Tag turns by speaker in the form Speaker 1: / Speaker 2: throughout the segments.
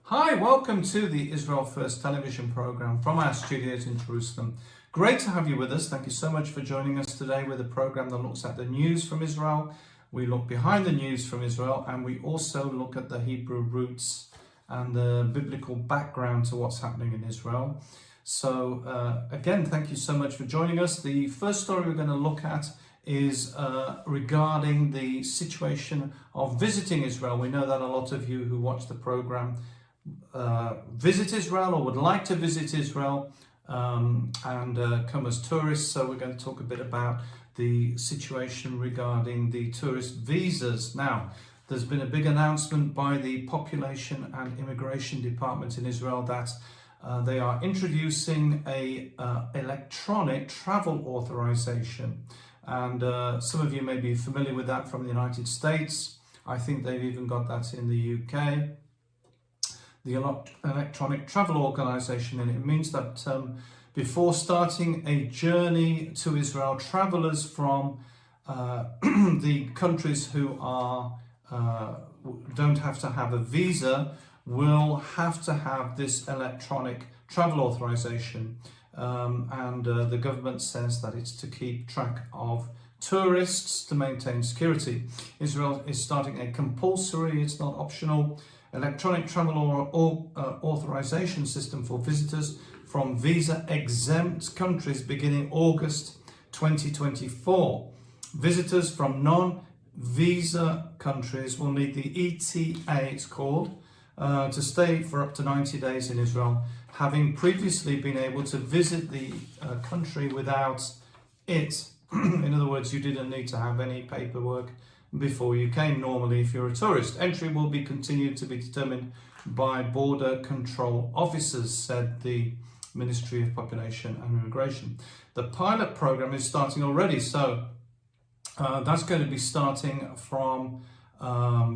Speaker 1: Hi, welcome to the Israel First television program from our studios in Jerusalem. Great to have you with us. Thank you so much for joining us today with a program that looks at the news from Israel. We look behind the news from Israel, and we also look at the Hebrew roots and the biblical background to what's happening in Israel. So again, thank you so much for joining us. The first story we're going to look at is regarding the situation of visiting Israel. We know that a lot of you who watch the program visit Israel or would like to visit Israel and come as tourists. So we're going to talk a bit about the situation regarding the tourist visas. Now, there's been a big announcement by the Population and Immigration Department in Israel that they are introducing a electronic travel authorization. And some of you may be familiar with that from the United States. I think they've even got that in the UK. The electronic travel organization, and it means that before starting a journey to Israel, travelers from the countries who don't have to have a visa will have to have this electronic travel authorization, and the government says that it's to keep track of tourists to maintain security. Israel is starting a compulsory, it's not optional, electronic travel authorization system for visitors from visa-exempt countries beginning August 2024. Visitors from non-visa countries will need the ETA, it's called, to stay for up to 90 days in Israel, having previously been able to visit the country without it. In other words, you didn't need to have any paperwork before you came. Normally, if you're a tourist, entry will be continued to be determined by border control officers, said the Ministry of Population and Immigration. The pilot program is starting already, so that's going to be starting from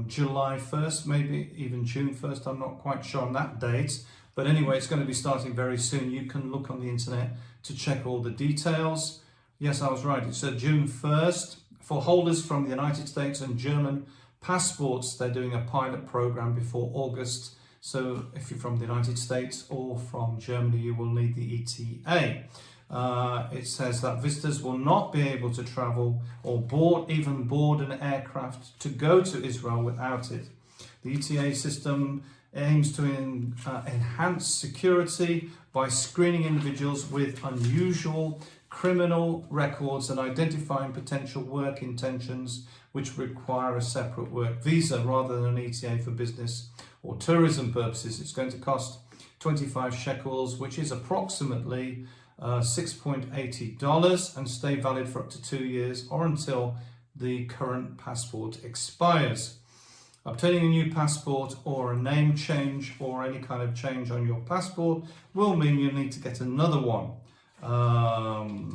Speaker 1: July 1st, maybe even June 1st. I'm not quite sure on that date, but anyway, it's going to be starting very soon. You can look on the internet to check all the details. Yes, I was right. It's June 1st. For holders from the United States and German passports, they're doing a pilot program before August. So if you're from the United States or from Germany, you will need the ETA. It says that visitors will not be able to travel or board an aircraft to go to Israel without it. The ETA system aims to enhance security by screening individuals with unusual criminal records and identifying potential work intentions which require a separate work visa rather than an ETA for business or tourism purposes. It's going to cost 25 shekels, which is approximately $6.80, and stay valid for up to 2 years or until the current passport expires. Obtaining a new passport or a name change or any kind of change on your passport will mean you need to get another one.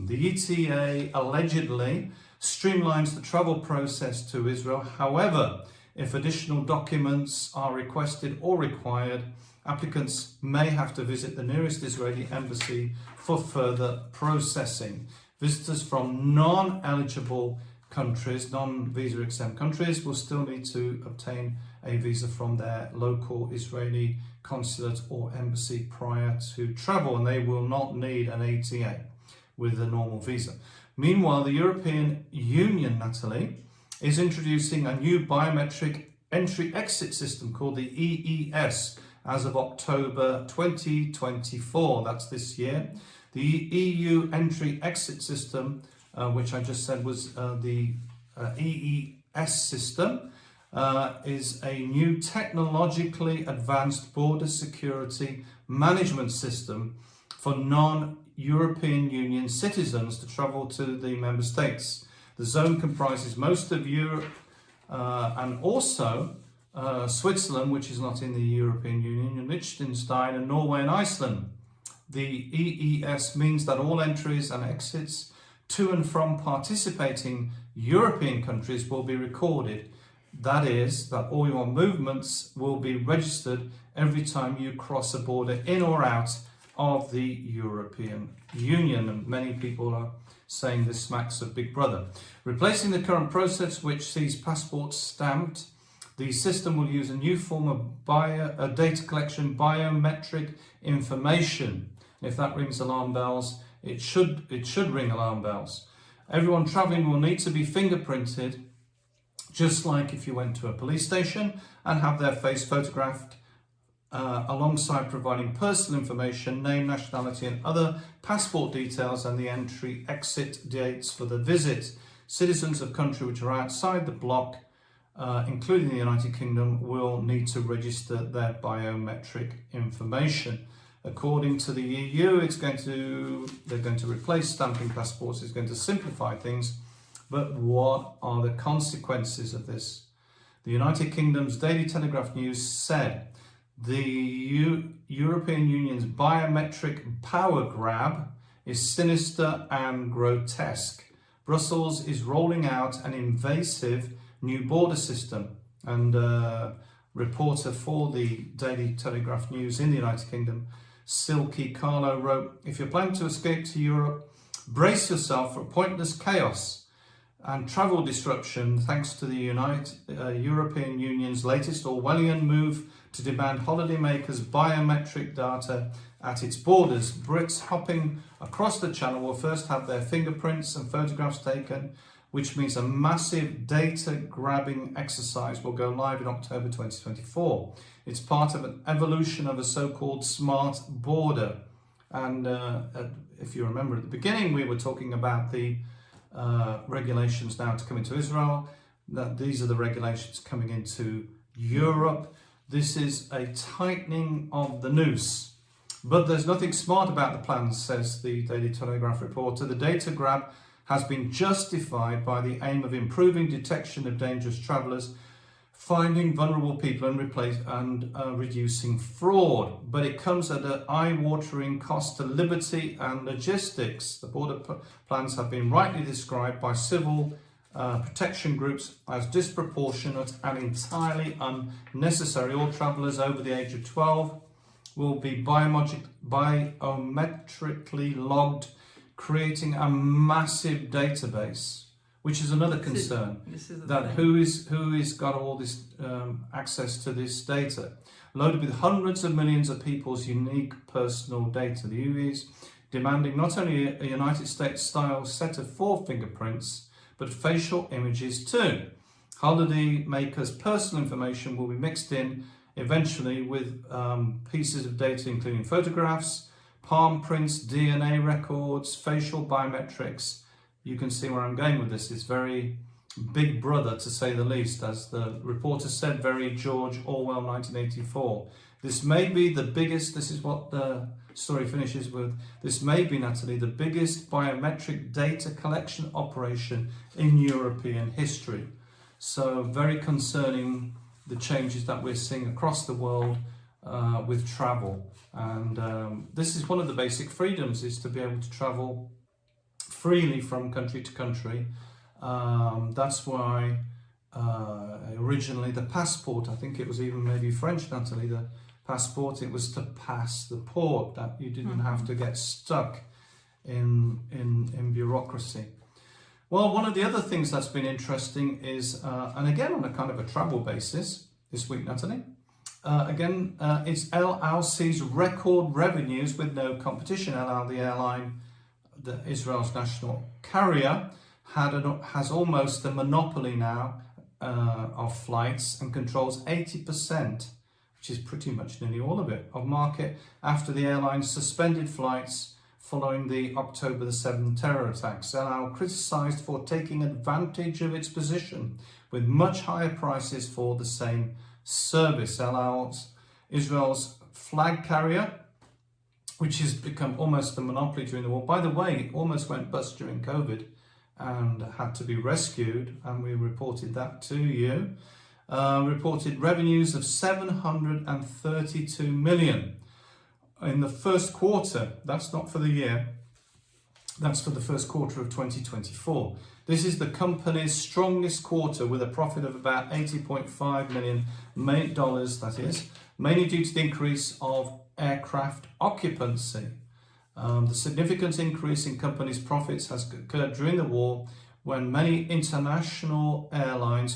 Speaker 1: The ETA allegedly streamlines the travel process to Israel. However, if additional documents are requested or required, applicants may have to visit the nearest Israeli embassy for further processing. Visitors from non-eligible countries, non-visa exempt countries, will still need to obtain a visa from their local Israeli consulate or embassy prior to travel, and they will not need an ETA with a normal visa. Meanwhile, the European Union, Nathalie, is introducing a new biometric entry-exit system called the EES as of October 2024. That's this year. The EU entry-exit system, which I just said was the EES system, is a new technologically advanced border security management system for non-European Union citizens to travel to the member states. The zone comprises most of Europe and also Switzerland, which is not in the European Union, and Liechtenstein and Norway and Iceland. The EES means that all entries and exits to and from participating European countries will be recorded. That is, that all your movements will be registered every time you cross a border in or out of the European Union. And many people are saying this smacks of Big Brother. Replacing the current process, which sees passports stamped The system will use a new form of data collection, biometric information. If that rings alarm bells, it should ring alarm bells. Everyone travelling will need to be fingerprinted, just like if you went to a police station, and have their face photographed alongside providing personal information, name, nationality and other passport details, and the entry-exit dates for the visit. Citizens of countries which are outside the bloc, including the United Kingdom, will need to register their biometric information. According to the EU, they're going to replace stamping passports. It's going to simplify things. But what are the consequences of this? The United Kingdom's Daily Telegraph News said the European Union's biometric power grab is sinister and grotesque. Brussels is rolling out an invasive new border system. And reporter for the Daily Telegraph News in the United Kingdom, Silky Carlo, wrote, "If you're planning to escape to Europe, brace yourself for pointless chaos and travel disruption thanks to the European Union's latest Orwellian move to demand holidaymakers' biometric data at its borders. Brits hopping across the channel will first have their fingerprints and photographs taken, which means a massive data grabbing exercise will go live in October 2024. It's part of an evolution of a so-called smart border." And if you remember at the beginning, we were talking about the regulations now to come into Israel. That these are the regulations coming into Europe. This is a tightening of the noose. But there's nothing smart about the plans, says the Daily Telegraph reporter. The data grab has been justified by the aim of improving detection of dangerous travellers, finding vulnerable people and reducing fraud. But it comes at an eye-watering cost to liberty and logistics. The border plans have been rightly described by civil protection groups as disproportionate and entirely unnecessary. All travellers over the age of 12 will be biometrically logged, creating a massive database, which is another concern. Who is got all this access to this data, loaded with hundreds of millions of people's unique personal data. The EU is demanding not only a United States-style set of 4 fingerprints, but facial images too. Holiday makers' personal information will be mixed in eventually with pieces of data including photographs, palm prints, DNA records, facial biometrics. You can see where I'm going with this. It's very Big Brother, to say the least, as the reporter said, very George Orwell 1984. This may be the biggest, this is what the story finishes with, this may be, Nathalie, the biggest biometric data collection operation in European history. So very concerning, the changes that we're seeing across the world with travel. And this is one of the basic freedoms, is to be able to travel freely from country to country. That's why originally the passport, I think it was even maybe French, Nathalie, the passport, it was to pass the port, that you didn't have to get stuck in bureaucracy. Well, one of the other things that's been interesting is, and again on a kind of a travel basis this week, Nathalie, it's El Al sees record revenues with no competition. El Al, the airline, Israel's national carrier, has almost a monopoly now of flights and controls 80%, which is pretty much nearly all of it, of market after the airline suspended flights following the October the 7th terror attacks. El Al criticised for taking advantage of its position with much higher prices for the same service. El Al's Israel's flag carrier, which has become almost a monopoly during the war. By the way, it almost went bust during COVID and had to be rescued, and we reported that to you. Reported revenues of 732 million in the first quarter. That's not for the year, that's for the first quarter of 2024. This is the company's strongest quarter, with a profit of about $80.5 million, that is, mainly due to the increase of aircraft occupancy. The significant increase in company's profits has occurred during the war, when many international airlines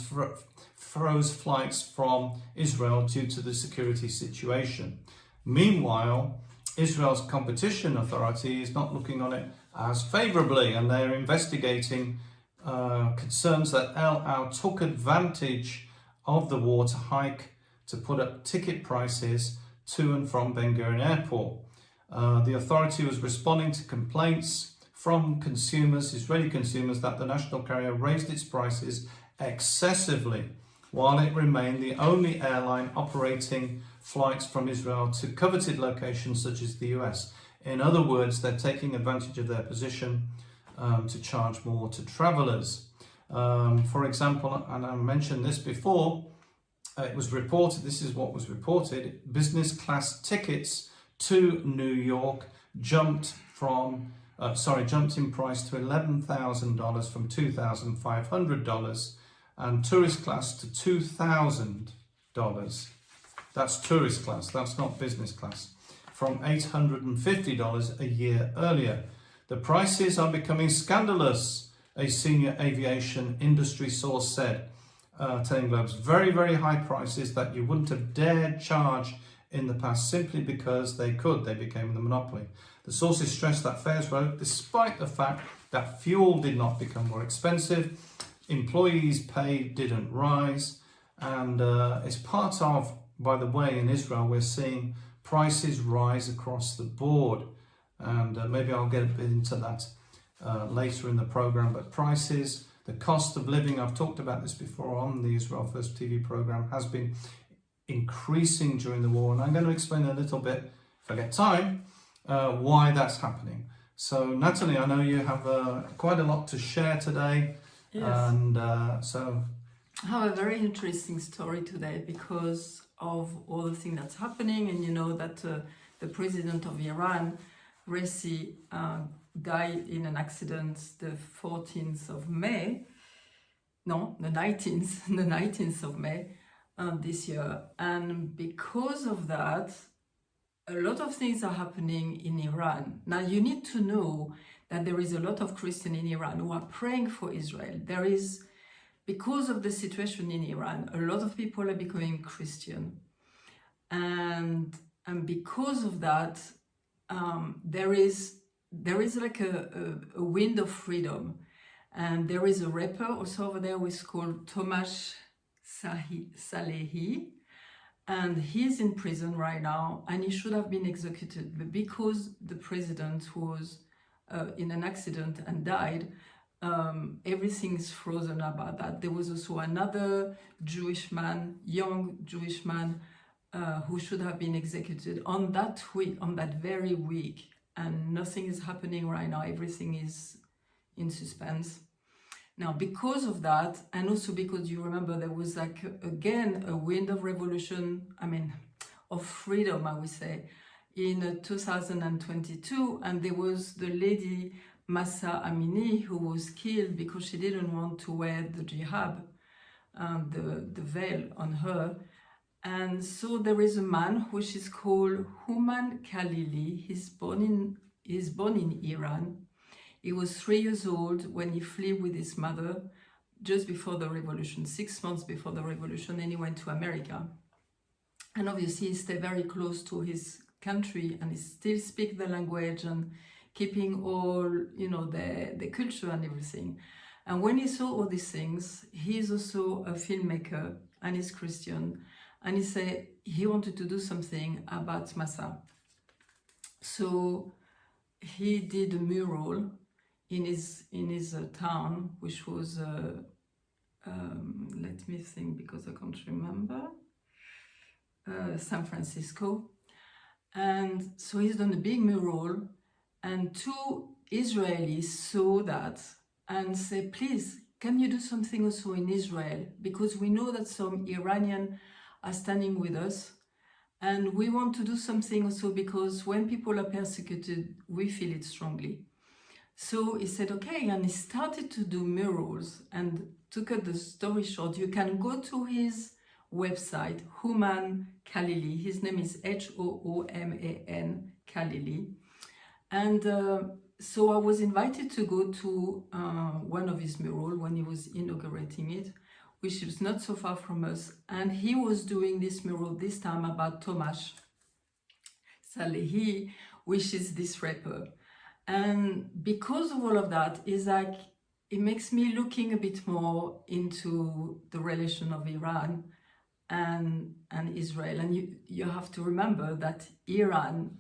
Speaker 1: froze flights from Israel due to the security situation. Meanwhile, Israel's competition authority is not looking on it as favorably, and they're investigating concerns that El Al took advantage of the war to hike, to put up ticket prices to and from Ben Gurion Airport. The authority was responding to complaints from consumers, Israeli consumers, that the national carrier raised its prices excessively while it remained the only airline operating flights from Israel to coveted locations such as the US. In other words, they're taking advantage of their position to charge more to travelers. For example, and I mentioned this before, it was reported, this is what was reported, business class tickets to New York jumped in price to $11,000 from $2,500, and tourist class to $2,000. That's tourist class, that's not business class, from $850 a year earlier. The prices are becoming scandalous, a senior aviation industry source said, telling Globes. Very, very high prices that you wouldn't have dared charge in the past simply because they could. They became the monopoly. The sources stressed that fares rose despite the fact that fuel did not become more expensive, employees' pay didn't rise, and it's part of, by the way, in Israel, we're seeing prices rise across the board. And maybe I'll get a bit into that later in the program. But prices, the cost of living, I've talked about this before on the Israel First TV program, has been increasing during the war. And I'm going to explain a little bit, if I get time, why that's happening. So Nathalie, I know you have quite a lot to share today.
Speaker 2: Yes.
Speaker 1: And
Speaker 2: I have a very interesting story today because of all the things that's happening. And you know that the president of Iran, Raisi, died in an accident the 14th of May. No, the 19th of May this year. And because of that, a lot of things are happening in Iran. Now, you need to know that there is a lot of Christians in Iran who are praying for Israel. There is, because of the situation in Iran, a lot of people are becoming Christian. And because of that, there is like a wind of freedom. And there is a rapper also over there who is called Tomash Salehi. And he's in prison right now, and he should have been executed. But because the president was in an accident and died, everything is frozen about that. There was also another Jewish man, young Jewish man, who should have been executed on that week, on that very week. And nothing is happening right now. Everything is in suspense. Now, because of that, and also because you remember there was like, again, a wind of revolution, of freedom, I would say, in 2022. And there was the lady, Mahsa Amini, who was killed because she didn't want to wear the hijab, the veil on her. And so there is a man which is called Human Khalili. He's born in Iran. He was 3 years old when he fled with his mother just before the revolution, 6 months before the revolution, and he went to America. And obviously he stayed very close to his country, and he still speaks the language and keeping all, the culture and everything. And when he saw all these things, he's also a filmmaker and he's Christian. And he said he wanted to do something about Mahsa. So he did a mural in his town, which was, let me think because I can't remember, San Francisco. And so he's done a big mural, and 2 Israelis saw that and said, please, can you do something also in Israel? Because we know that some Iranian are standing with us, and we want to do something also because when people are persecuted, we feel it strongly. So he said, okay, and he started to do murals. And to cut the story short, you can go to his website, Human Khalili. His name is Hooman Khalili. And so I was invited to go to one of his murals when he was inaugurating it, which is not so far from us, and he was doing this mural this time about Tomasz Salehi, which is this rapper. And because of all of that, is like, it makes me looking a bit more into the relation of Iran and Israel. And you have to remember that Iran,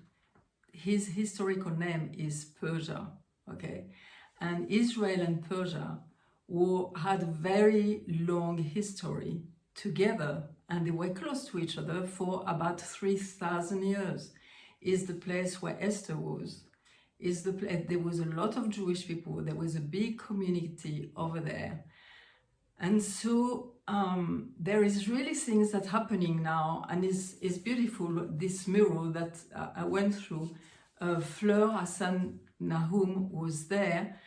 Speaker 2: his historical name is Persia, okay? And Israel and Persia had a very long history together, and they were close to each other for about 3,000 years. Is the place where Esther was. Is the place, there was a lot of Jewish people, there was a big community over there. And so there is really things that happening now, and it's beautiful, this mural that I went through. Fleur Hassan Nahum was there,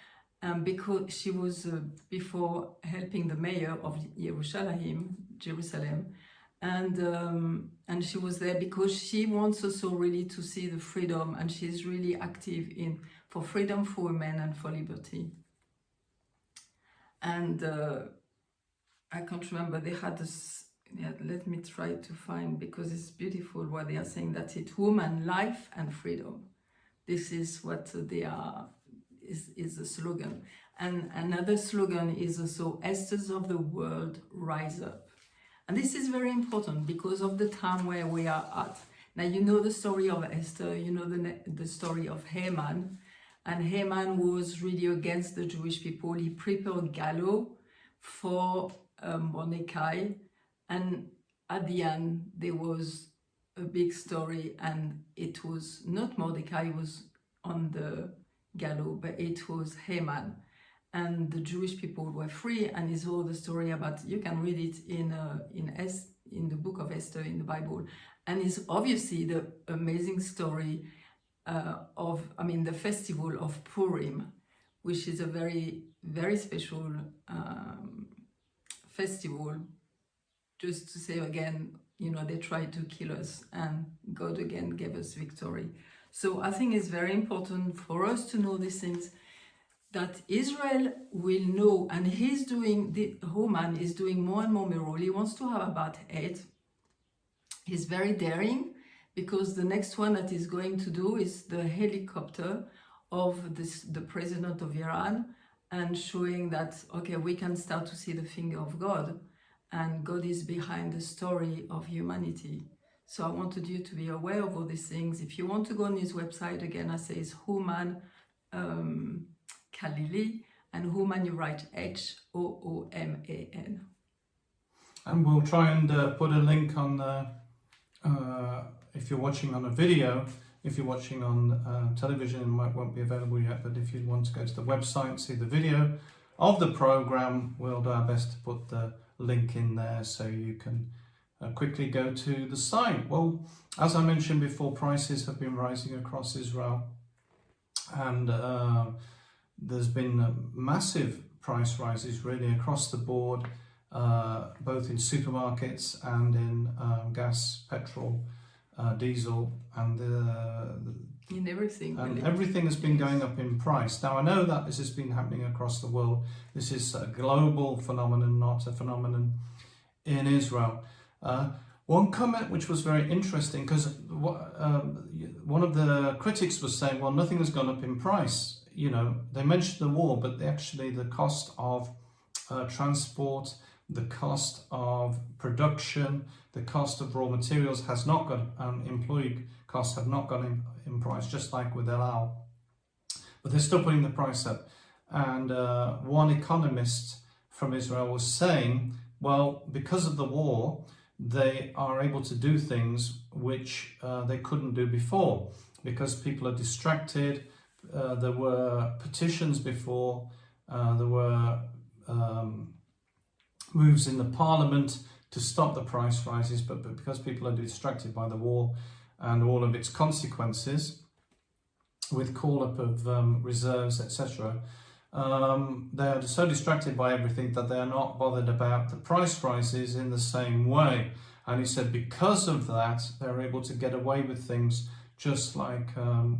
Speaker 2: because she was before helping the mayor of Jerusalem, and she was there because she wants also really to see the freedom, and she's really active for freedom for women and for liberty. And I can't remember, they had this, let me try to find, because it's beautiful what they are saying, that it's woman, life and freedom. This is what they are, is the slogan. And another slogan is also, Esthers of the world, rise up. And this is very important because of the time where we are at. Now, you know the story of Esther, you know the story of Haman. And Haman was really against the Jewish people. He prepared gallows for Mordecai. And at the end, there was a big story, and it was not Mordecai, it was on the gallows, but it was Haman. And the Jewish people were free, and it's all the story about, you can read it in the book of Esther in the Bible. And it's obviously the amazing story the festival of Purim, which is a very, very special festival. Just to say again, they tried to kill us, and God again gave us victory. So I think it's very important for us to know these things, that Israel will know, and Haman is doing more and more mural. He wants to have about 8. He's very daring, because the next one that he's going to do is the helicopter of the president of Iran, and showing that, okay, we can start to see the finger of God, and God is behind the story of humanity. So I wanted you to be aware of all these things. If you want to go on his website, again, I say it's Houman Khalili, and Houman you write Hooman.
Speaker 1: And we'll try and put a link on the, if you're watching on a video. If you're watching on television, it won't be available yet, but if you want to go to the website and see the video of the program, we'll do our best to put the link in there so you can quickly go to the site. Well, as I mentioned before, prices have been rising across Israel, and there's been massive price rises really across the board, both in supermarkets and in gas, petrol, diesel, and
Speaker 2: in everything.
Speaker 1: And
Speaker 2: really.
Speaker 1: everything has been going up in price. Now, I know that this has been happening across the world. This is a global phenomenon, not a phenomenon in Israel. One comment which was very interesting, because one of the critics was saying, well, nothing has gone up in price. They mentioned the war, but actually the cost of transport, the cost of production, the cost of raw materials has not gone, employee costs have not gone in price, just like with El Al. But they're still putting the price up. And one economist from Israel was saying, well, because of the war, they are able to do things which they couldn't do before, because people are distracted. There were petitions before, there were moves in the parliament to stop the price rises, but because people are distracted by the war and all of its consequences, with call-up of reserves, etc., they are so distracted by everything that they are not bothered about the price rises in the same way. And he said because of that, they're able to get away with things, just like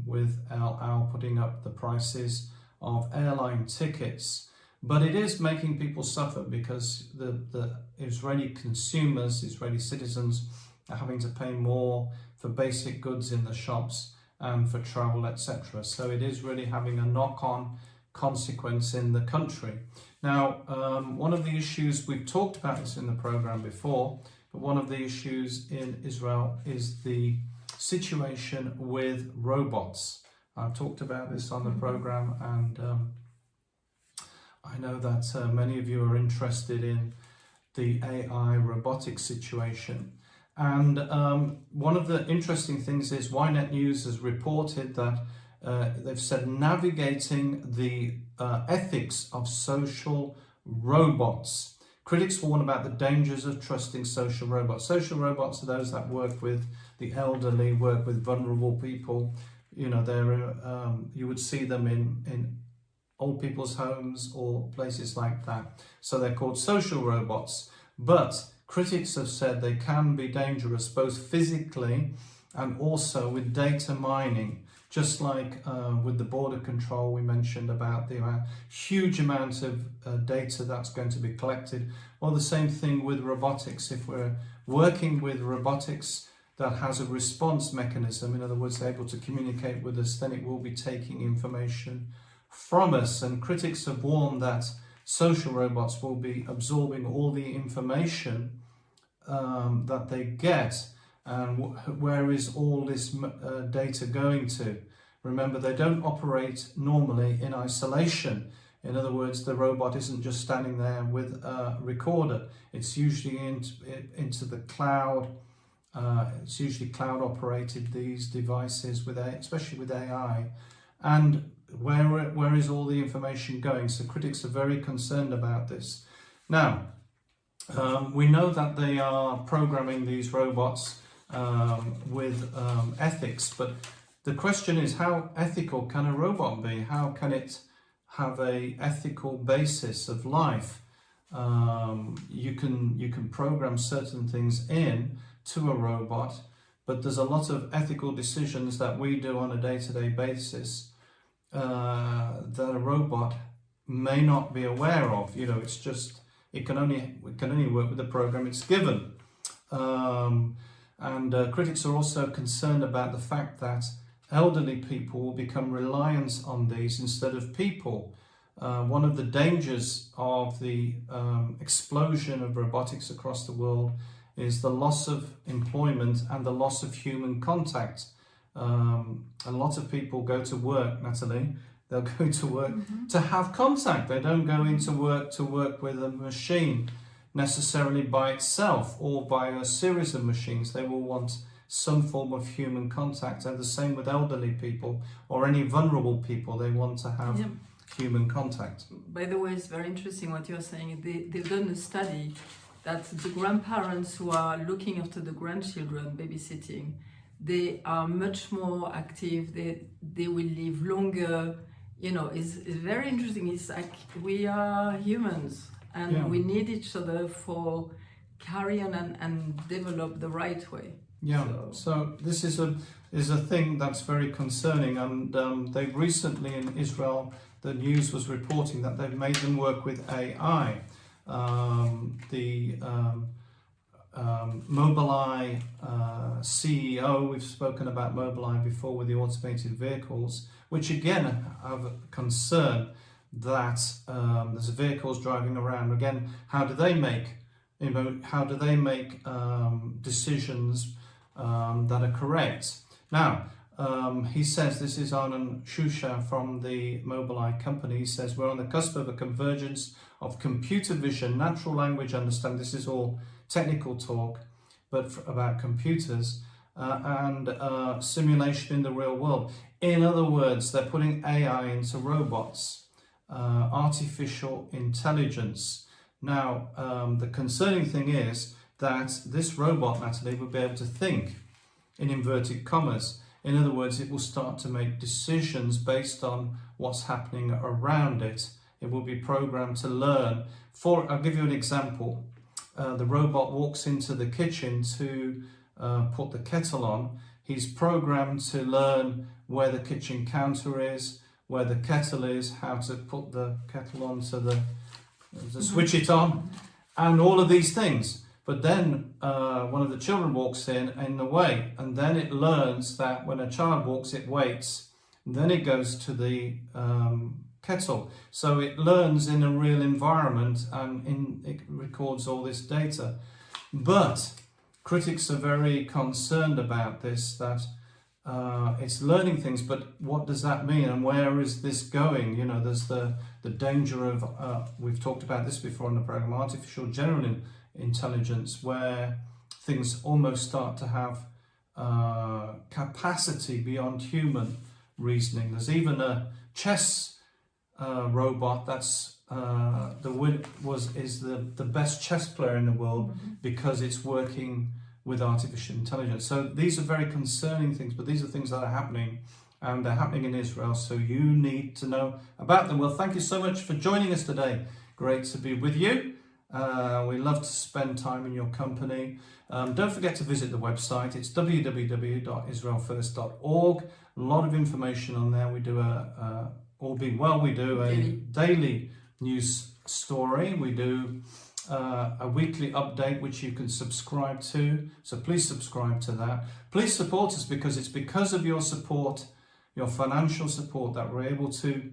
Speaker 1: with El Al putting up the prices of airline tickets. But it is making people suffer because the Israeli consumers, Israeli citizens, are having to pay more for basic goods in the shops and for travel, etc. So it is really having a knock-on consequence in the country. Now, one of the issues, we've talked about this in the program before, but one of the issues in Israel is the situation with robots. I've talked about this on the program, and I know that many of you are interested in the AI robotics situation. And one of the interesting things is Ynet News has reported that they've said navigating the ethics of social robots. Critics warn about the dangers of trusting social robots. Social robots are those that work with the elderly, work with vulnerable people. You know, you would see them in old people's homes or places like that. So they're called social robots. But critics have said they can be dangerous both physically and also with data mining. Just like with the border control we mentioned about the huge amount of data that's going to be collected. Well, the same thing with robotics. If we're working with robotics that has a response mechanism, in other words, able to communicate with us, then it will be taking information from us. And critics have warned that social robots will be absorbing all the information that they get. And where is all this data going to? Remember, they don't operate normally in isolation. In other words, the robot isn't just standing there with a recorder. It's usually into the cloud. It's usually cloud operated, these devices, especially with AI. And where is all the information going? So critics are very concerned about this. Now, we know that they are programming these robots with ethics, but the question is, how ethical can a robot be? How can it have a ethical basis of life? You can program certain things in to a robot, but there's a lot of ethical decisions that we do on a day-to-day basis that a robot may not be aware of. You know, it's just it can only work with the program it's given. And critics are also concerned about the fact that elderly people will become reliant on these instead of people. One of the dangers of the explosion of robotics across the world is the loss of employment and the loss of human contact. A lot of people go to work, Nathalie, they'll go to work to have contact. They don't go into work to work with a machine necessarily by itself or by a series of machines. They will want some form of human contact, and the same with elderly people or any vulnerable people. They want to have human contact.
Speaker 2: By the way, it's very interesting what you're saying. They've done a study that the grandparents who are looking after the grandchildren, babysitting, they are much more active. They will live longer. You know, it's very interesting. It's like we are humans and we need each other for carry on and develop the right way.
Speaker 1: Yeah, so this is a thing that's very concerning, and they recently in Israel, the news was reporting that they've made them work with AI. The Mobileye CEO, we've spoken about Mobileye before with the automated vehicles, which again have a concern that there's vehicles driving around. Again, how do they make decisions that are correct? Now, he says, this is Arnon Shusha from the Mobileye company, he says, we're on the cusp of a convergence of computer vision, natural language understanding, this is all technical talk, but about computers, and simulation in the real world. In other words, they're putting AI into robots, artificial intelligence. Now, the concerning thing is that this robot, Nathalie, will be able to think, in inverted commas. In other words, it will start to make decisions based on what's happening around it. It will be programmed to learn. I'll give you an example. The robot walks into the kitchen to put the kettle on. He's programmed to learn where the kitchen counter is, where the kettle is, how to put the kettle on to switch it on, and all of these things. But then one of the children walks in the way, and then it learns that when a child walks, it waits, and then it goes to the kettle. So it learns in a real environment, and it records all this data. But critics are very concerned about this, that it's learning things, but what does that mean, and where is this going? You know, there's the danger of, we've talked about this before in the program, artificial general intelligence, where things almost start to have capacity beyond human reasoning. There's even a chess robot that's the best chess player in the world because it's working with artificial intelligence. So these are very concerning things, but these are things that are happening, and they're happening in Israel, so you need to know about them. Well, thank you so much for joining us today. Great to be with you. We love to spend time in your company. Don't forget to visit the website. It's www.israelfirst.org. A lot of information on there. We do all being well, we do a daily news story. We do a weekly update which you can subscribe to, so please subscribe to that. Please support us, because it's because of your support, your financial support, that we're able to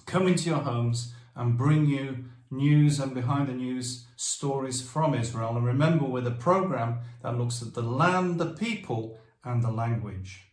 Speaker 1: come into your homes and bring you news and behind the news stories from Israel. And remember, we're the program that looks at the land, the people and the language.